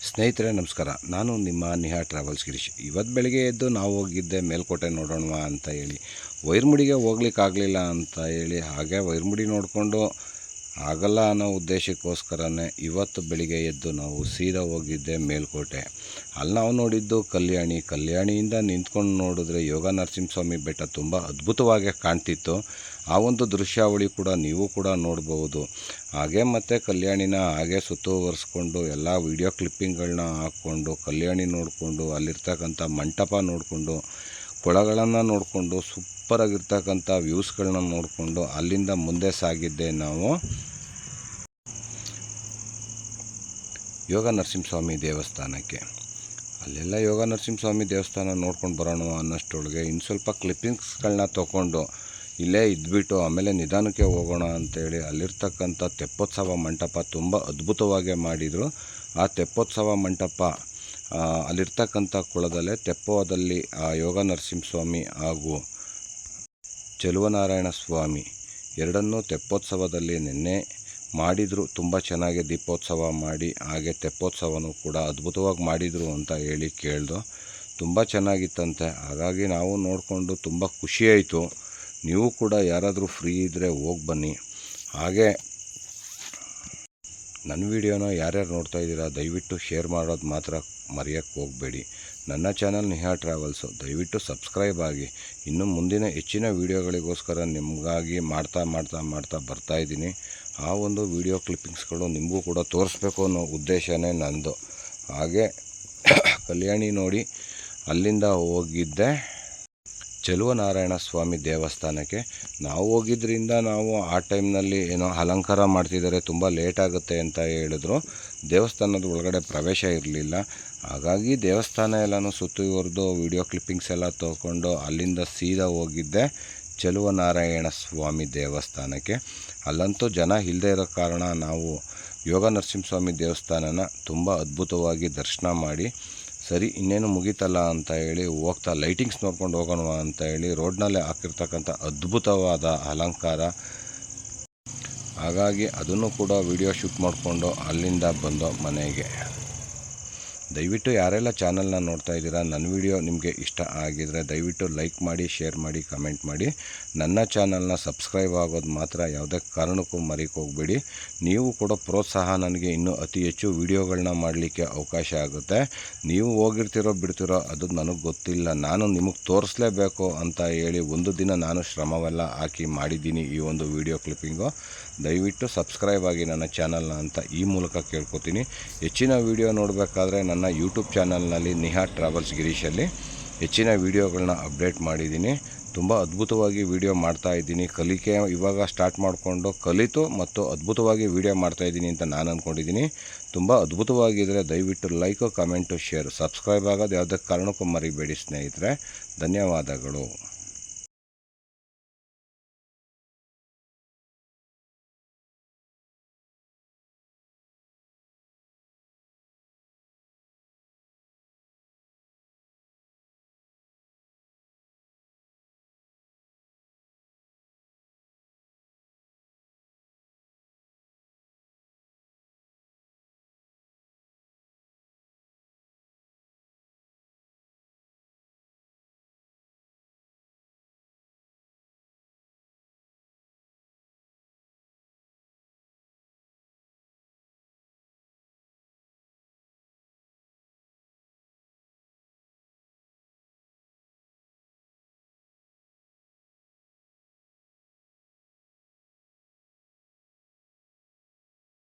ಸ್ನೇಹಿತರೆ ನಮಸ್ಕಾರ. ನಾನು ನಿಮ್ಮ ನಿಹಾ ಟ್ರಾವೆಲ್ಸ್ ಗಿರೀಶ್. ಇವತ್ತು ಬೆಳಗ್ಗೆ ಎದ್ದು ನಾವು ಹೋಗಿದ್ದೆ ಮೇಲ್ಕೋಟೆ ನೋಡೋಣ ಅಂತ ಹೇಳಿ. ವೈರ್ಮುಡಿಗೆ ಹೋಗ್ಲಿಕ್ಕಾಗಲಿಲ್ಲ ಅಂತ ಹೇಳಿ ಹಾಗೆ ವೈರ್ಮುಡಿ ನೋಡಿಕೊಂಡು ಆಗಲ್ಲ ಅನ್ನೋ ಉದ್ದೇಶಕ್ಕೋಸ್ಕರನೇ ಇವತ್ತು ಬೆಳಿಗ್ಗೆ ಎದ್ದು ನಾವು ಸೀದಾ ಹೋಗಿದ್ದೆ ಮೇಲ್ಕೋಟೆ. ಅಲ್ಲಿ ನಾವು ನೋಡಿದ್ದು ಕಲ್ಯಾಣಿಯಿಂದ ನಿಂತ್ಕೊಂಡು ನೋಡಿದ್ರೆ ಯೋಗ ನರಸಿಂಹಸ್ವಾಮಿ ಬೆಟ್ಟ ತುಂಬ ಅದ್ಭುತವಾಗಿ ಕಾಣ್ತಿತ್ತು. ಆ ಒಂದು ದೃಶ್ಯಾವಳಿ ಕೂಡ ನೀವು ಕೂಡ ನೋಡ್ಬೋದು. ಹಾಗೆ ಮತ್ತು ಕಲ್ಯಾಣಿನ ಹಾಗೆ ಸುತ್ತುವರಿಸ್ಕೊಂಡು ಎಲ್ಲ ವೀಡಿಯೋ ಕ್ಲಿಪ್ಪಿಂಗ್ಗಳನ್ನ ಹಾಕ್ಕೊಂಡು ಕಲ್ಯಾಣಿ ನೋಡಿಕೊಂಡು ಅಲ್ಲಿರ್ತಕ್ಕಂಥ ಮಂಟಪ ನೋಡಿಕೊಂಡು ಕೊಳಗಳನ್ನು ನೋಡಿಕೊಂಡು ಸೂಪರಾಗಿರ್ತಕ್ಕಂಥ ವ್ಯೂಸ್ಗಳನ್ನ ನೋಡಿಕೊಂಡು ಅಲ್ಲಿಂದ ಮುಂದೆ ಸಾಗಿದ್ದೆ ನಾವು ಯೋಗ ನರಸಿಂಹಸ್ವಾಮಿ ದೇವಸ್ಥಾನಕ್ಕೆ. ಅಲ್ಲೆಲ್ಲ ಯೋಗ ನರಸಿಂಹಸ್ವಾಮಿ ದೇವಸ್ಥಾನ ನೋಡ್ಕೊಂಡು ಬರೋಣ ಅನ್ನೋಷ್ಟೊಳಗೆ ಇನ್ನು ಸ್ವಲ್ಪ ಕ್ಲಿಪ್ಪಿಂಗ್ಸ್ಗಳನ್ನ ತೊಗೊಂಡು ಇಲ್ಲೇ ಇದ್ಬಿಟ್ಟು ಆಮೇಲೆ ನಿಧಾನಕ್ಕೆ ಹೋಗೋಣ ಅಂತೇಳಿ ಅಲ್ಲಿರ್ತಕ್ಕಂಥ ತೆಪ್ಪೋತ್ಸವ ಮಂಟಪ ತುಂಬ ಅದ್ಭುತವಾಗಿ ಮಾಡಿದರು. ಆ ತೆಪ್ಪೋತ್ಸವ ಮಂಟಪ ಅಲ್ಲಿರ್ತಕ್ಕಂಥ ಕುಳದಲ್ಲೇ ತೆಪ್ಪೋದಲ್ಲಿ ಆ ಯೋಗ ನರಸಿಂಹಸ್ವಾಮಿ ಹಾಗೂ ಚೆಲುವನಾರಾಯಣ ಸ್ವಾಮಿ ಎರಡನ್ನೂ ತೆಪ್ಪೋತ್ಸವದಲ್ಲಿ ನಿನ್ನೆ ಮಾಡಿದರು. ತುಂಬ ಚೆನ್ನಾಗಿ ದೀಪೋತ್ಸವ ಮಾಡಿ ಹಾಗೆ ತೆಪ್ಪೋತ್ಸವನೂ ಕೂಡ ಅದ್ಭುತವಾಗಿ ಮಾಡಿದರು ಅಂತ ಹೇಳಿ ಕೇಳ್ದು. ತುಂಬ ಚೆನ್ನಾಗಿತ್ತಂತೆ. ಹಾಗಾಗಿ ನಾವು ನೋಡಿಕೊಂಡು ತುಂಬ ಖುಷಿಯಾಯಿತು. ನೀವು ಕೂಡ ಯಾರಾದರೂ ಫ್ರೀ ಇದ್ದರೆ ಹೋಗಿ ಬನ್ನಿ. ಹಾಗೆ ನನ್ನ ವಿಡಿಯೋನ ಯಾರ್ಯಾರು ನೋಡ್ತಾ ಇದ್ದೀರಾ ದಯವಿಟ್ಟು ಶೇರ್ ಮಾಡೋದು ಮಾತ್ರ ಮರೆಯೋಕ್ಕೆ ಹೋಗಬೇಡಿ. ನನ್ನ ಚಾನಲ್ ನಿಹಾ ಟ್ರಾವೆಲ್ಸು ದಯವಿಟ್ಟು ಸಬ್ಸ್ಕ್ರೈಬ್ ಆಗಿ. ಇನ್ನು ಮುಂದಿನ ಹೆಚ್ಚಿನ ವೀಡಿಯೋಗಳಿಗೋಸ್ಕರ ನಿಮಗಾಗಿ ಮಾಡ್ತಾ ಬರ್ತಾಯಿದ್ದೀನಿ. ಆ ಒಂದು ವಿಡಿಯೋ ಕ್ಲಿಪ್ಪಿಂಗ್ಸ್ಗಳು ನಿಮಗೂ ಕೂಡ ತೋರಿಸ್ಬೇಕು ಅನ್ನೋ ಉದ್ದೇಶನೇ ನಂದು. ಹಾಗೆ ಕಲ್ಯಾಣಿ ನೋಡಿ ಅಲ್ಲಿಂದ ಹೋಗಿದ್ದೆ ಚೆಲುವನಾರಾಯಣ ಸ್ವಾಮಿ ದೇವಸ್ಥಾನಕ್ಕೆ. ನಾವು ಹೋಗಿದ್ದರಿಂದ ನಾವು ಆ ಟೈಮ್ನಲ್ಲಿ ಏನೋ ಅಲಂಕಾರ ಮಾಡ್ತಿದ್ದಾರೆ, ತುಂಬ ಲೇಟ್ ಆಗುತ್ತೆ ಅಂತ ಹೇಳಿದ್ರು. ದೇವಸ್ಥಾನದ ಒಳಗಡೆ ಪ್ರವೇಶ ಇರಲಿಲ್ಲ. ಹಾಗಾಗಿ ದೇವಸ್ಥಾನ ಎಲ್ಲನೂ ಸುತ್ತುವರೆದು ವಿಡಿಯೋ ಕ್ಲಿಪ್ಪಿಂಗ್ಸ್ ಎಲ್ಲ ತೊಗೊಂಡು ಅಲ್ಲಿಂದ ಸೀದಾ ಹೋಗಿದ್ದೆ ಚೆಲುವನಾರಾಯಣ ಸ್ವಾಮಿ ದೇವಸ್ಥಾನಕ್ಕೆ. ಅಲ್ಲಂತೂ ಜನ ಇಲ್ಲದೇ ಇರೋ ಕಾರಣ ನಾವು ಯೋಗ ನರಸಿಂಹಸ್ವಾಮಿ ದೇವಸ್ಥಾನನ ತುಂಬ ಅದ್ಭುತವಾಗಿ ದರ್ಶನ ಮಾಡಿ ಸರಿ ಇನ್ನೇನು ಮುಗೀತಲ್ಲ ಅಂತ ಹೇಳಿ ಹೋಗ್ತಾ ಲೈಟಿಂಗ್ಸ್ ನೋಡ್ಕೊಂಡು ಹೋಗೋಣ ಅಂತ ಹೇಳಿ ರೋಡ್ನಲ್ಲೇ ಹಾಕಿರ್ತಕ್ಕಂಥ ಅದ್ಭುತವಾದ ಅಲಂಕಾರ. ಹಾಗಾಗಿ ಅದನ್ನು ಕೂಡ ವಿಡಿಯೋ ಶೂಟ್ ಮಾಡಿಕೊಂಡು ಅಲ್ಲಿಂದ ಬಂದೋ ಮನೆಗೆ. ದಯವಿಟ್ಟು ಯಾರೆಲ್ಲ ಚಾನಲ್ನ ನೋಡ್ತಾ ಇದ್ದೀರಾ ನನ್ನ ವಿಡಿಯೋ ನಿಮಗೆ ಇಷ್ಟ ಆಗಿದರೆ ದಯವಿಟ್ಟು ಲೈಕ್ ಮಾಡಿ, ಶೇರ್ ಮಾಡಿ, ಕಮೆಂಟ್ ಮಾಡಿ. ನನ್ನ ಚಾನಲ್ನ ಸಬ್ಸ್ಕ್ರೈಬ್ ಆಗೋದು ಮಾತ್ರ ಯಾವುದೇ ಕಾರಣಕ್ಕೂ ಮರೆಯೋಕ್ಕೆ ಹೋಗಬೇಡಿ. ನೀವು ಕೂಡ ಪ್ರೋತ್ಸಾಹ ನನಗೆ ಇನ್ನೂ ಅತಿ ಹೆಚ್ಚು ವಿಡಿಯೋಗಳನ್ನ ಮಾಡಲಿಕ್ಕೆ ಅವಕಾಶ ಆಗುತ್ತೆ. ನೀವು ಹೋಗಿರ್ತಿರೋ ಬಿಡ್ತಿರೋ ಅದು ನನಗೆ ಗೊತ್ತಿಲ್ಲ. ನಾನು ನಿಮಗೆ ತೋರಿಸಲೇಬೇಕು ಅಂತ ಹೇಳಿ ಒಂದು ದಿನ ನಾನು ಶ್ರಮವೆಲ್ಲ ಹಾಕಿ ಮಾಡಿದ್ದೀನಿ ಈ ಒಂದು ವಿಡಿಯೋ ಕ್ಲಿಪ್ಪಿಂಗು. ದಯವಿಟ್ಟು ಸಬ್ಸ್ಕ್ರೈಬ್ ಆಗಿ ನನ್ನ ಚಾನಲ್ನ ಅಂತ ಈ ಮೂಲಕ ಕೇಳ್ಕೊತೀನಿ. ಹೆಚ್ಚಿನ ವಿಡಿಯೋ ನೋಡಬೇಕಾದ್ರೆ ನನ್ನ ಯೂಟ್ಯೂಬ್ ಚಾನಲ್ನಲ್ಲಿ ನಿಹಾ ಟ್ರಾವೆಲ್ಸ್ ಗಿರೀಶಲ್ಲಿ ಹೆಚ್ಚಿನ ವಿಡಿಯೋಗಳನ್ನ ಅಪ್ಡೇಟ್ ಮಾಡಿದ್ದೀನಿ. ತುಂಬ ಅದ್ಭುತವಾಗಿ ವಿಡಿಯೋ ಮಾಡ್ತಾಯಿದ್ದೀನಿ. ಕಲಿಕೆ ಇವಾಗ ಸ್ಟಾರ್ಟ್ ಮಾಡಿಕೊಂಡು ಕಲಿತು ಮತ್ತು ಅದ್ಭುತವಾಗಿ ವಿಡಿಯೋ ಮಾಡ್ತಾಯಿದ್ದೀನಿ ಅಂತ ನಾನು ಅಂದ್ಕೊಂಡಿದ್ದೀನಿ. ತುಂಬ ಅದ್ಭುತವಾಗಿದ್ದರೆ ದಯವಿಟ್ಟು ಲೈಕು, ಕಮೆಂಟು, ಶೇರು, ಸಬ್ಸ್ಕ್ರೈಬ್ ಆಗೋದು ಯಾವುದೇ ಕಾರಣಕ್ಕೂ ಮರಿಬೇಡಿ ಸ್ನೇಹಿತರೆ. ಧನ್ಯವಾದಗಳು.